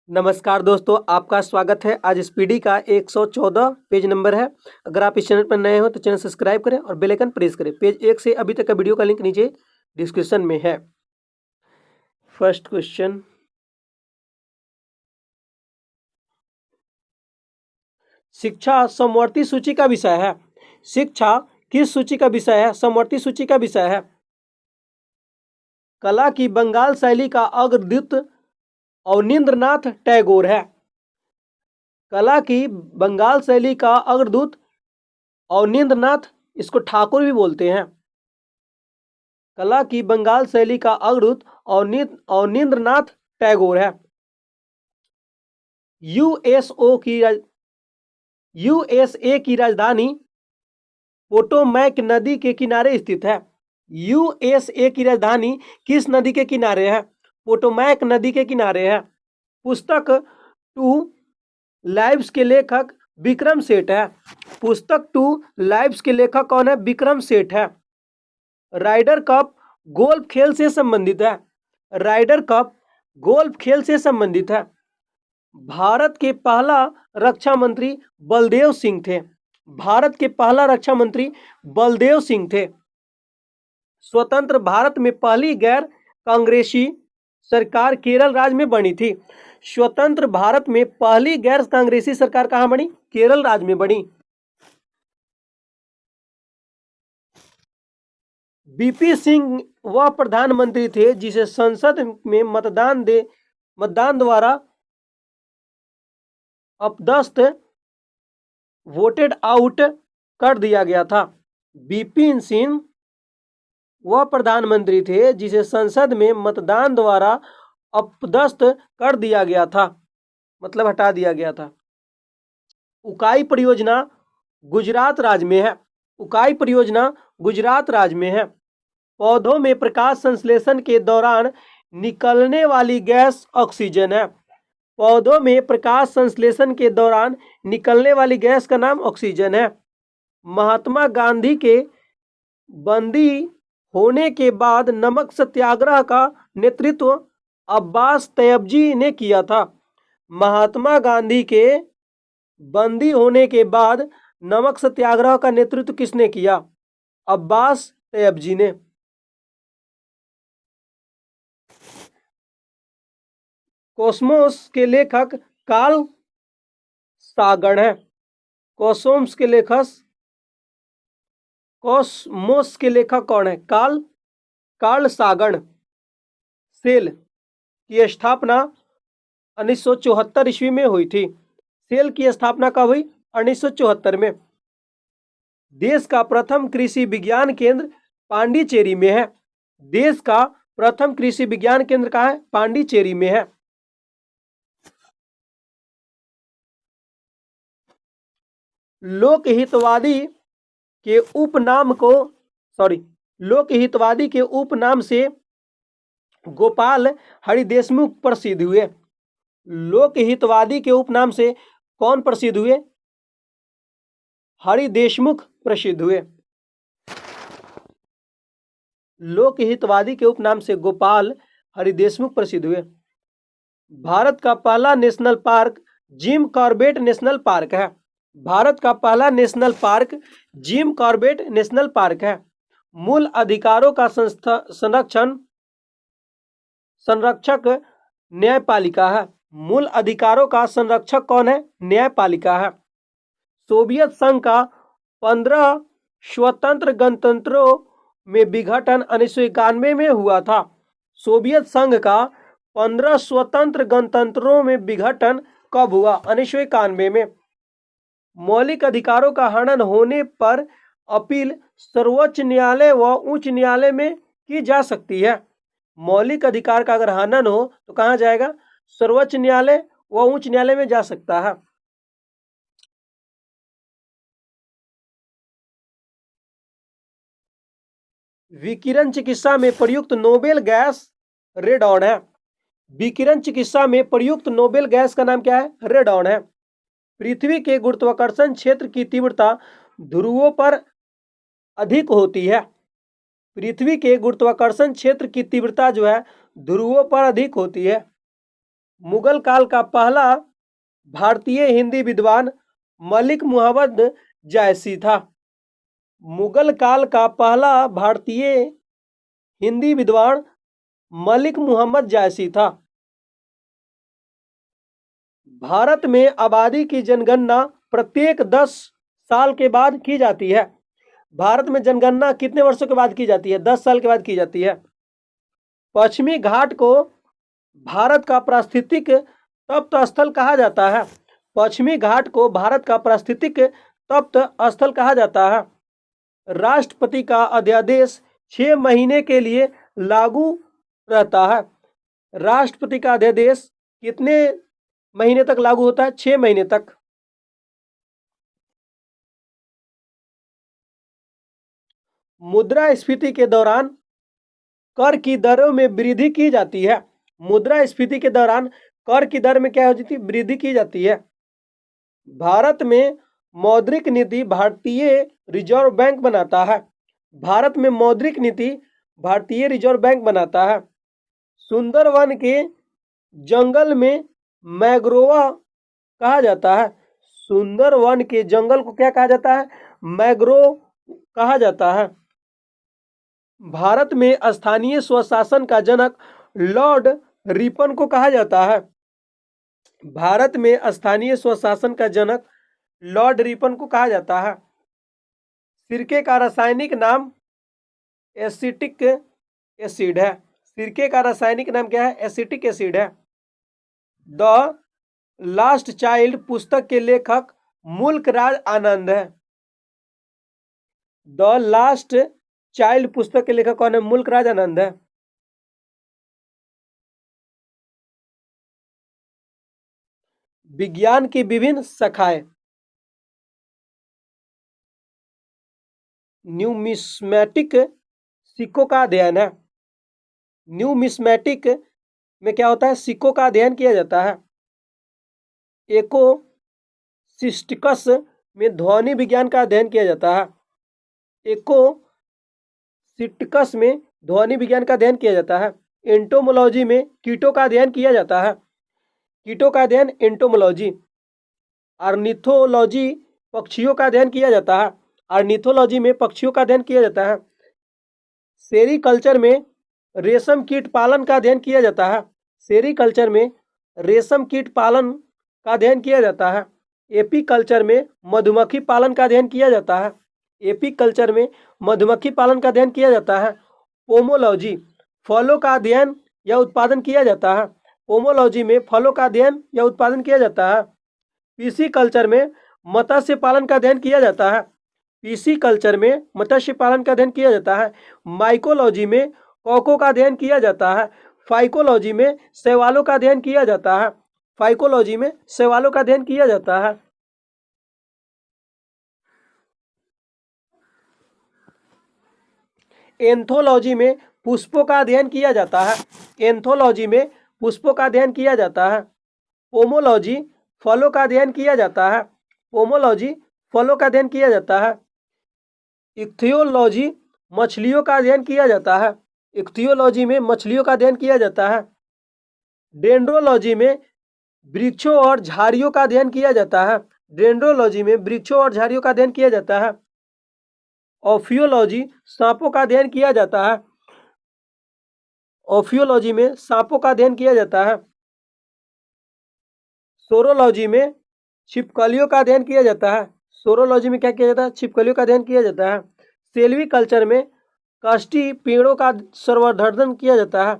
नमस्कार दोस्तों, आपका स्वागत है। आज स्पीडी का 114 पेज नंबर है। अगर आप इस चैनल पर नए हो तो चैनल सब्सक्राइब करें और बेल आइकन प्रेस करें। पेज 1 से अभी तक का वीडियो का लिंक नीचे डिस्क्रिप्शन में है। फर्स्ट क्वेश्चन, शिक्षा समवर्ती सूची का विषय है। शिक्षा किस सूची का विषय है? समवर्ती सूची का विषय है। कला की बंगाल शैली का अग्रदूत अवनींद्रनाथ टैगोर है। कला की बंगाल शैली का अग्रदूत अवनींद्रनाथ, इसको ठाकुर भी बोलते हैं। कला की बंगाल शैली का अग्रदूत अवनींद्रनाथ टैगोर है। यूएसए की राजधानी पोटोमैक नदी के किनारे स्थित है। यूएसए की राजधानी किस नदी के किनारे है? पोटोमैक नदी के किनारे है। पुस्तक टू लाइव्स के लेखक विक्रम सेठ है। पुस्तक टू लाइव्स के लेखक कौन है? विक्रम सेठ है। राइडर कप गोल्फ खेल से संबंधित है। राइडर कप गोल्फ खेल से संबंधित है। भारत के पहला रक्षा मंत्री बलदेव सिंह थे। भारत के पहला रक्षा मंत्री बलदेव सिंह थे। स्वतंत्र भारत में पहली गैर कांग्रेसी सरकार केरल राज्य में बनी थी। स्वतंत्र भारत में पहली गैर कांग्रेसी सरकार कहां बनी? केरल राज्य में बनी। बीपी सिंह वह प्रधानमंत्री थे जिसे संसद में मतदान द्वारा अपदस्थ वोटेड आउट कर दिया गया था। बीपी सिंह वह प्रधानमंत्री थे जिसे संसद में मतदान द्वारा अपदस्थ कर दिया गया था, मतलब हटा दिया गया था। उकाई परियोजना गुजरात राज्य में है। उकाई परियोजना गुजरात राज्य में है। पौधों में प्रकाश संश्लेषण के दौरान निकलने वाली गैस ऑक्सीजन है। पौधों में प्रकाश संश्लेषण के दौरान निकलने वाली गैस का नाम ऑक्सीजन है। महात्मा गांधी के बंदी होने के बाद नमक सत्याग्रह का नेतृत्व अब्बास तैयबजी ने किया था। महात्मा गांधी के बंदी होने के बाद नमक सत्याग्रह का नेतृत्व किसने किया? अब्बास तैयबजी ने। कॉस्मोस के लेखक कार्ल सागन है। कॉस्मोस के लेखक कौन है? कार्ल सागन। सेल की स्थापना 1974 ईस्वी में हुई थी। सेल की स्थापना कब हुई? 1974 में। देश का प्रथम कृषि विज्ञान केंद्र पांडिचेरी में है। देश का प्रथम कृषि विज्ञान केंद्र कहाँ है? पांडिचेरी में है। लोकहितवादी के उपनाम से गोपाल हरि देशमुख प्रसिद्ध हुए। लोकहितवादी के उपनाम से कौन प्रसिद्ध हुए? हरि देशमुख प्रसिद्ध हुए। लोकहितवादी के उपनाम से गोपाल हरि देशमुख प्रसिद्ध हुए। भारत का पहला national park Jim Corbett national park है। भारत का पहला national park Jim Corbett national park है। मूल अधिकारों का संरक्षक न्यायपालिका है। मूल अधिकारों का संरक्षक कौन है? न्यायपालिका है। सोवियत संघ का 15 स्वतंत्र गणतंत्रों में विघटन 1991 में हुआ था। सोवियत संघ का 15 स्वतंत्र गणतंत्रों में विघटन कब हुआ? 1991 में। मौलिक अधिकारों का हनन होने पर अपील सर्वोच्च न्यायालय व उच्च न्यायालय में की जा सकती है। मौलिक अधिकार का अगर हनन हो तो कहां जाएगा? सर्वोच्च न्यायालय व उच्च न्यायालय में जा सकता है। विकिरण चिकित्सा में प्रयुक्त नोबेल गैस रेडॉन है। विकिरण चिकित्सा में प्रयुक्त नोबेल गैस का नाम क्या है? रेडॉन है। पृथ्वी के गुरुत्वाकर्षण क्षेत्र की तीव्रता ध्रुवों पर अधिक होती है। पृथ्वी के गुरुत्वाकर्षण क्षेत्र की तीव्रता जो है ध्रुवों पर अधिक होती है। मुगल काल का पहला भारतीय हिंदी विद्वान मलिक मोहम्मद जायसी था। मुगल काल का पहला भारतीय हिंदी विद्वान मलिक मोहम्मद जायसी था। भारत में आबादी की जनगणना प्रत्येक 10 साल के बाद की जाती है। भारत में जनगणना कितने वर्षों के बाद की जाती है? 10 साल के बाद की जाती है। पश्चिमी घाट को भारत का पारिस्थितिक तप्त स्थल कहा जाता है। पश्चिमी घाट को भारत का पारिस्थितिक तप्त स्थल कहा जाता है। राष्ट्रपति का अध्यादेश 6 महीने के लिए लागू रहता है। राष्ट्रपति का अध्यादेश कितने महीने तक लागू होता है? 6 महीने तक। मुद्रास्फीति के दौरान कर की दरों में वृद्धि की जाती है। मुद्रास्फीति के दौरान कर की दर में क्या हो जाती है? वृद्धि की जाती है। भारत में मौद्रिक नीति भारतीय रिजर्व बैंक बनाता है। भारत में मौद्रिक नीति भारतीय रिजर्व बैंक बनाता है। सुंदरवन के जंगल में मैंग्रोव कहा जाता है। सुंदरवन के जंगल को क्या कहा जाता है? मैंग्रोव कहा जाता है। भारत में स्थानीय स्वशासन का जनक लॉर्ड रिपन को कहा जाता है। भारत में स्थानीय स्वशासन का जनक लॉर्ड रिपन को कहा जाता है। सिरके का रासायनिक नाम एसिटिक एसिड है। सिरके का रासायनिक नाम क्या है? एसिटिक एसिड है। द लास्ट चाइल्ड पुस्तक के लेखक मुल्क राज आनंद है। द लास्ट चाइल्ड पुस्तक के लेखक कौन है? मुल्क राज आनंद है। विज्ञान की विभिन्न शाखाएं। न्यूमिस्मेटिक सिक्कों का अध्ययन है। न्यूमिस्मेटिक में क्या होता है? सिक्कों का अध्ययन किया जाता है। एको सिस्टिकस में ध्वनि विज्ञान का अध्ययन किया जाता है। एको सिस्टिकस में ध्वनि विज्ञान का अध्ययन किया जाता है। एंटोमोलॉजी में कीटों का अध्ययन किया जाता है। कीटों का अध्ययन एंटोमोलॉजी। ऑर्निथोलॉजी पक्षियों का अध्ययन किया जाता है। ऑर्निथोलॉजी में पक्षियों का अध्ययन किया जाता है। सेरीकल्चर में रेशम कीट पालन का अध्ययन किया जाता है। सेरीकल्चर में रेशम कीट पालन का अध्ययन किया जाता है। एपीकल्चर में मधुमक्खी पालन का अध्ययन किया जाता है। एपीकल्चर में मधुमक्खी पालन का अध्ययन किया जाता है। पोमोलॉजी फलों का अध्ययन या उत्पादन किया जाता है। पोमोलॉजी में फलों का अध्ययन या उत्पादन किया जाता है। पीसीकल्चर में मत्स्य पालन का अध्ययन किया जाता है। पीसीकल्चर में मत्स्य पालन का अध्ययन किया जाता है। माइकोलॉजी में कॉकों का अध्ययन किया जाता है। फाइकोलॉजी में शैवालों का अध्ययन किया जाता है। फाइकोलॉजी में शैवालों का अध्ययन किया जाता है। एंथोलॉजी में पुष्पों का अध्ययन किया जाता है। एंथोलॉजी में पुष्पों का अध्ययन किया जाता है। पोमोलॉजी फलों का अध्ययन किया जाता है। पोमोलॉजी फलों का अध्ययन किया जाता है। इक्थियोलॉजी मछलियों का अध्ययन किया जाता है। इक्थियोलॉजी में मछलियों का अध्ययन किया जाता है। डेंड्रोलॉजी में वृक्षों और झाड़ियों का अध्ययन किया जाता है। डेंड्रोलॉजी में वृक्षों और झाड़ियों का अध्ययन किया जाता है। ऑफियोलॉजी सांपों का अध्ययन किया जाता है। ऑफियोलॉजी में सांपों का अध्ययन किया जाता है। सोरोलॉजी में छिपकलियों का अध्ययन किया जाता है। सोरोलॉजी में क्या किया जाता है? छिपकलियों का अध्ययन किया जाता है। सेल्वीकल्चर में काष्ठी पेड़ों का संवर्धन किया जाता है।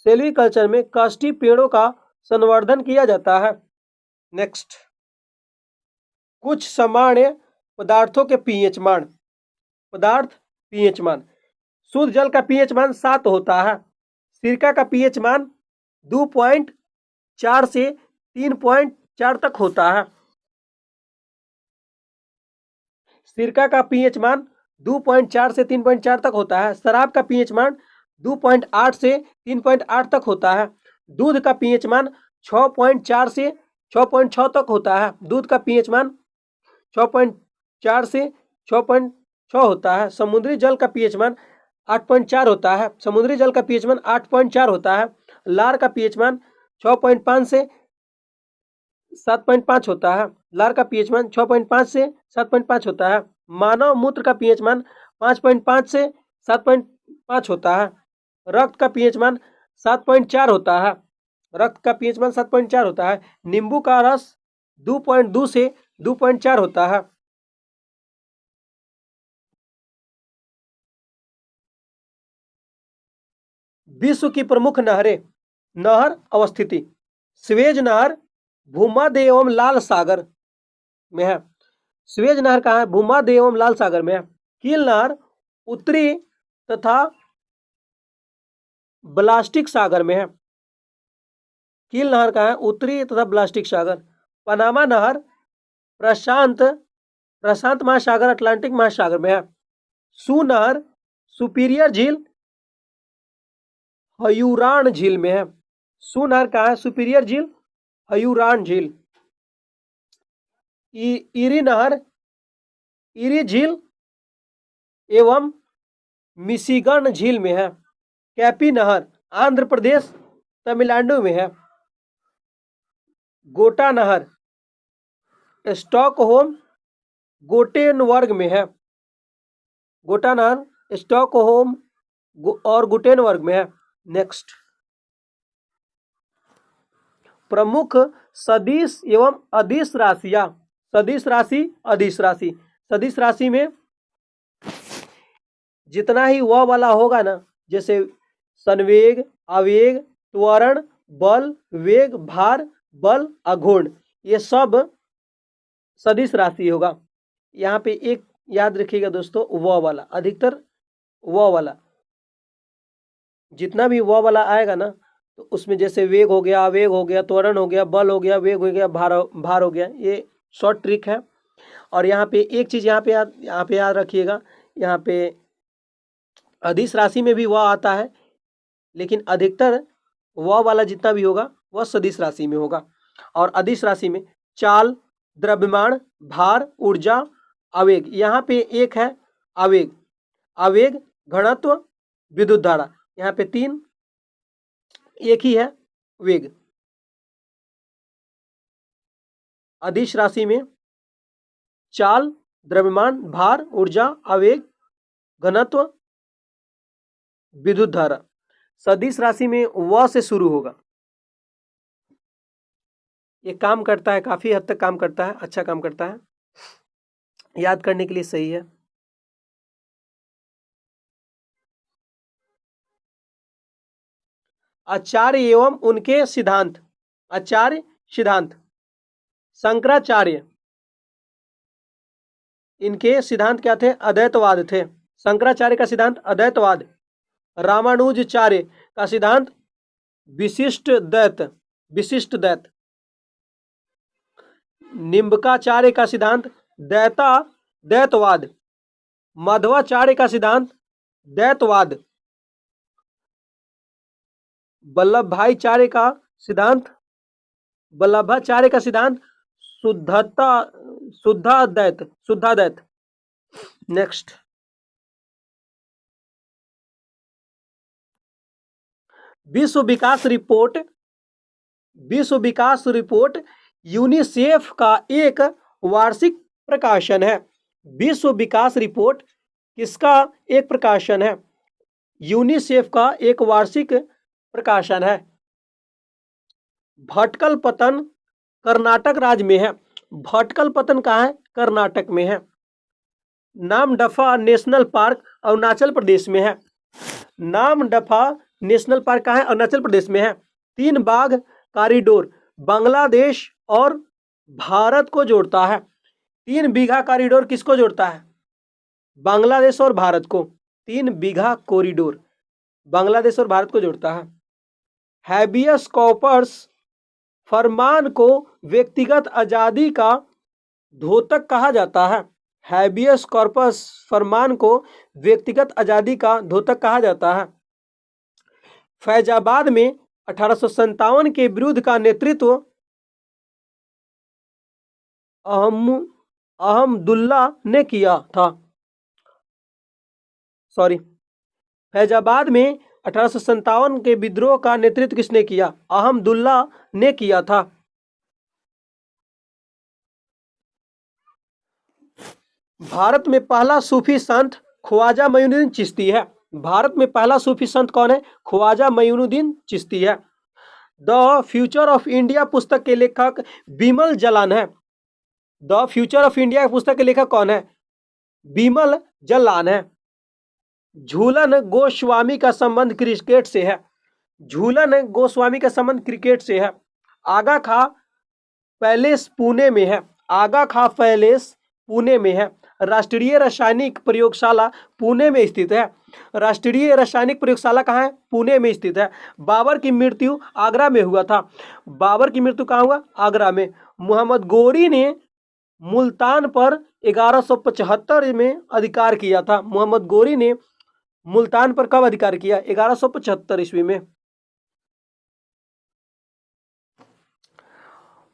सेल्वीकल्चर में काष्ठी पेड़ों का संवर्धन किया जाता है। नेक्स्ट, कुछ सामान्य पदार्थों के पीएच मान। पदार्थ पीएच मान। शुद्ध जल का पीएच मान 7 होता है। सिरका का पीएच मान 2.4 से 3.4 तक होता है। सिरका का पीएच मान 2.4 से 3.4 तक होता है। शराब का पीएच मान 2.8 से 3.8 तक होता है। दूध का पीएच मान 6.4 से 6.6 तक होता है। दूध का पीएच मान 6.4 से 6.6 होता है। समुद्री जल का पीएच मान 8.4 होता है। समुद्री जल का पीएच मान 8.4 होता है। लार का पीएच मान 6.5 से 7.5 होता है। लार का पीएच मान 6.5 से 7.5 होता है। मानव मूत्र का पीएच मान 5.5 से 7.5 होता है। रक्त का पीएच मान 7.4 होता है। रक्त का पीएच मान 7.4 होता है। नींबू का रस 2.2 से 2.4 होता है। विश्व की प्रमुख नहरें। नहर अवस्थिति। स्वेज नहर भूमध्य एवं लाल सागर में है। स्वेज नहर कहाँ है? भूमध्य एवं लाल सागर में है। कील नहर उत्तरी तथा ब्लास्टिक सागर में है। कील नहर कहाँ है? उत्तरी तथा ब्लास्टिक सागर। पनामा नहर प्रशांत महासागर अटलांटिक महासागर में है। सू नहर सुपीरियर झील हयूरान झील में है। सू नहर कहाँ है? सुपीरियर झील हयूरान झील। इरी नहर इरी झील एवं मिशिगन झील में है। कैपी नहर आंध्र प्रदेश तमिलनाडु में है। गोटा नहर स्टॉकहोम गोटेनबर्ग में है। गोटा नहर स्टॉकहोम और गुटेनबर्ग में है। नेक्स्ट, प्रमुख सदिश एवं अदिश राशियां। सदिश राशि, अदिश राशि। सदिश राशि में जितना ही व वाला होगा ना, जैसे संवेग, आवेग, त्वरण, बल, वेग, भार, बल, आघूर्ण, ये सब सदिश राशि होगा। यहाँ पे एक याद रखिएगा दोस्तों, व वाला, अधिकतर व वाला, जितना भी व वाला आएगा ना, तो उसमें जैसे वेग हो गया, आवेग हो गया, त्वरण हो गया, बल हो गया, वेग हो गया, भार हो गया। ये शॉर्ट ट्रिक है। और यहाँ पे एक चीज यहाँ पे याद रखिएगा, यहाँ पे अदिश राशि में भी व आता है, लेकिन अधिकतर व वाला जितना भी होगा वह सदिश राशि में होगा। और अदिश राशि में चाल, द्रव्यमान, भार, ऊर्जा, आवेग। यहाँ पे एक है आवेग, आवेग, घनत्व, विद्युत धारा। यहाँ पे तीन, एक ही है वेग। अदिश राशि में चाल, द्रव्यमान, भार, ऊर्जा, आवेग, घनत्व, विद्युत धारा। सदिश राशि में व से शुरू होगा। ये काम करता है, काफी हद तक काम करता है, अच्छा काम करता है, याद करने के लिए सही है। आचार्य एवं उनके सिद्धांत। आचार्य सिद्धांत। शंकराचार्य, इनके सिद्धांत क्या थे? अद्वैतवाद थे। शंकराचार्य का सिद्धांत अद्वैतवाद। रामानुजाचार्य का सिद्धांत विशिष्ट द्वैत, विशिष्ट द्वैत। निम्बकाचार्य का सिद्धांत द्वैतवाद। मध्वाचार्य का सिद्धांत द्वैतवाद। वल्लभाचार्य का सिद्धांत शुद्धाद्वैत। नेक्स्ट, विश्व विकास रिपोर्ट यूनिसेफ का एक वार्षिक प्रकाशन है। विश्व विकास रिपोर्ट किसका एक प्रकाशन है? यूनिसेफ का एक वार्षिक प्रकाशन है। भटकल पतन कर्नाटक राज्य में है। भटकल पतन कहाँ है? कर्नाटक में है। नामदफा नेशनल पार्क अरुणाचल प्रदेश में है। नामदफा नेशनल पार्क कहाँ है? अरुणाचल प्रदेश में है। 3 बाघ कॉरिडोर बांग्लादेश और भारत को जोड़ता है। 3 बीघा कॉरिडोर किसको जोड़ता है? बांग्लादेश और भारत को। 3 बीघा कॉरिडोर बांग्लादेश और भारत को जोड़ता है। हैबियस कॉर्पस फरमान को व्यक्तिगत आजादी का द्योतक कहा जाता है। हैबियस कॉर्पस फरमान को व्यक्तिगत आजादी का द्योतक कहा जाता है। फैजाबाद में 1857 के विरोध का नेतृत्व अहमदुल्ला ने किया था। फैजाबाद में 1857 के विद्रोह का नेतृत्व किसने किया? अहमदुल्ला ने किया था। भारत में पहला सूफी संत ख्वाजा मोइनुद्दीन चिश्ती है। भारत में पहला सूफी संत कौन है? ख्वाजा मोइनुद्दीन चिश्ती है। द फ्यूचर ऑफ इंडिया पुस्तक के लेखक बिमल जलान है। द फ्यूचर ऑफ इंडिया पुस्तक के लेखक कौन है? बिमल जलान है। झूलन गोस्वामी का संबंध क्रिकेट से है। झूलन गोस्वामी का संबंध क्रिकेट से है। आगा खा पैलेस पुणे में है। आगा खा पैलेस पुणे में है। राष्ट्रीय रासायनिक प्रयोगशाला पुणे में स्थित है। राष्ट्रीय रासायनिक प्रयोगशाला कहाँ है? पुणे में स्थित है। बाबर की मृत्यु आगरा में हुआ था। बाबर की मृत्यु कहाँ हुआ? आगरा में। मोहम्मद गोरी ने मुल्तान पर 1175 में अधिकार किया था। मोहम्मद गोरी ने मुल्तान पर कब अधिकार किया? 1175 ईस्वी में।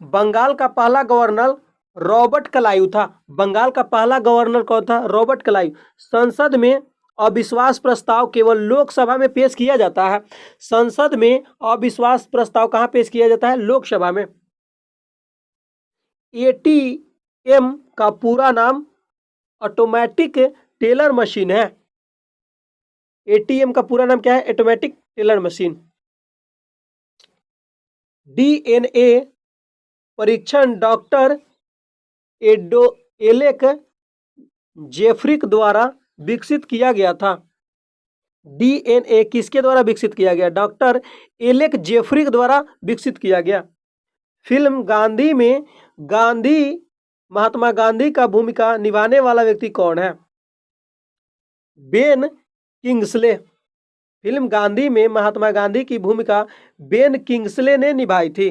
बंगाल का पहला गवर्नर रॉबर्ट क्लाइव था। बंगाल का पहला गवर्नर कौन था? Robert Clive. संसद में अविश्वास प्रस्ताव केवल लोकसभा में पेश किया जाता है। संसद में अविश्वास प्रस्ताव कहाँ पेश किया जाता है? लोकसभा में। एटीएम का पूरा नाम ऑटोमेटिक टेलर मशीन है। एटीएम का पूरा नाम क्या है? Automatic teller machine. डीएनए परीक्षण डॉक्टर एलेक जेफ्रिक द्वारा विकसित किया गया था। डीएनए किसके द्वारा विकसित किया गया? डॉक्टर एलेक जेफ्रिक द्वारा विकसित किया गया। फिल्म गांधी में महात्मा गांधी का भूमिका निभाने वाला व्यक्ति कौन है? Ben Kingsley. फिल्म गांधी में महात्मा गांधी की भूमिका बेन किंग्सले ने निभाई थी।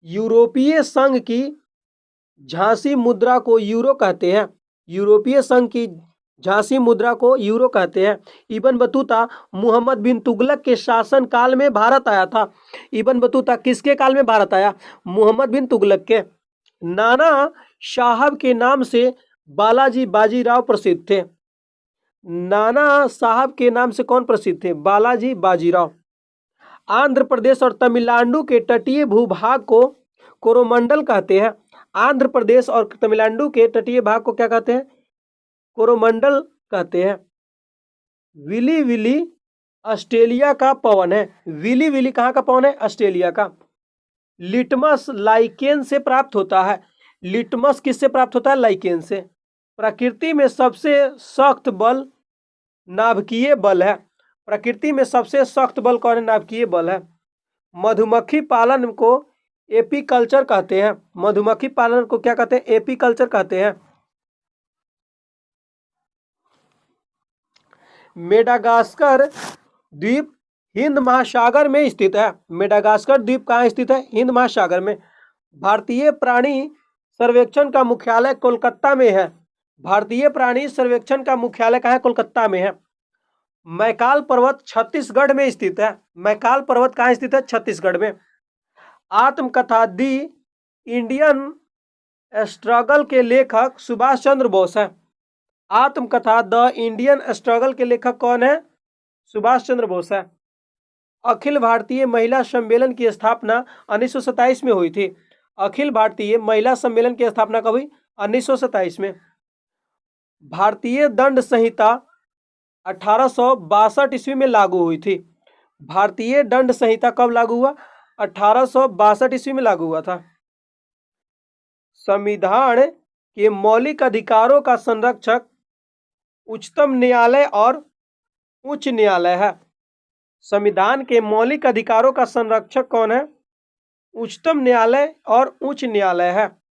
यूरोपीय संघ की झांसी मुद्रा को यूरो कहते हैं। यूरोपीय संघ की झांसी मुद्रा को यूरो कहते हैं। इब्न बतूता मोहम्मद बिन तुगलक के शासन काल में भारत आया था। इब्न बतूता किसके काल में भारत आया? मोहम्मद बिन तुगलक के। नाना साहब के नाम से बालाजी बाजीराव प्रसिद्ध थे। नाना साहब के नाम से कौन प्रसिद्ध थे? बालाजी बाजीराव। आंध्र प्रदेश और तमिलनाडु के तटीय भूभाग को कोरोमंडल कहते हैं। आंध्र प्रदेश और तमिलनाडु के तटीय भाग को क्या कहते हैं? कोरोमंडल कहते हैं। विली विली ऑस्ट्रेलिया का पवन है। विली विली कहाँ का पवन है? ऑस्ट्रेलिया का। लिटमस लाइकेन से प्राप्त होता है। लिटमस किससे प्राप्त होता है? लाइकेन से। प्रकृति में सबसे सख्त बल नाभिकीय बल है। प्रकृति में सबसे सख्त बल कौन है? नाभिकीय बल है। मधुमक्खी पालन को एपीकल्चर कहते हैं। मधुमक्खी पालन को क्या कहते हैं? एपीकल्चर कहते हैं। मेडागास्कर द्वीप हिंद महासागर में स्थित है। मेडागास्कर द्वीप कहाँ स्थित है? हिंद महासागर में। भारतीय प्राणी सर्वेक्षण का मुख्यालय कोलकाता में है। भारतीय प्राणी सर्वेक्षण का मुख्यालय कहाँ है? कोलकाता में है। मैकाल पर्वत छत्तीसगढ़ में स्थित है। मैकाल पर्वत कहाँ स्थित है? छत्तीसगढ़ में। आत्मकथा दी इंडियन स्ट्रगल के लेखक सुभाष चंद्र बोस है। आत्मकथा द इंडियन स्ट्रगल के लेखक कौन है? सुभाष चंद्र बोस है। अखिल भारतीय महिला सम्मेलन की स्थापना 1927 में हुई थी। अखिल भारतीय महिला सम्मेलन की स्थापना कब हुई? 1927 में। भारतीय दंड संहिता 1862 ईस्वी में लागू हुई थी। भारतीय दंड संहिता कब लागू हुआ? 1862 ईस्वी में लागू हुआ था। संविधान के मौलिक अधिकारों का संरक्षक उच्चतम न्यायालय और उच्च न्यायालय है। संविधान के मौलिक अधिकारों का संरक्षक कौन है? उच्चतम न्यायालय और उच्च न्यायालय है।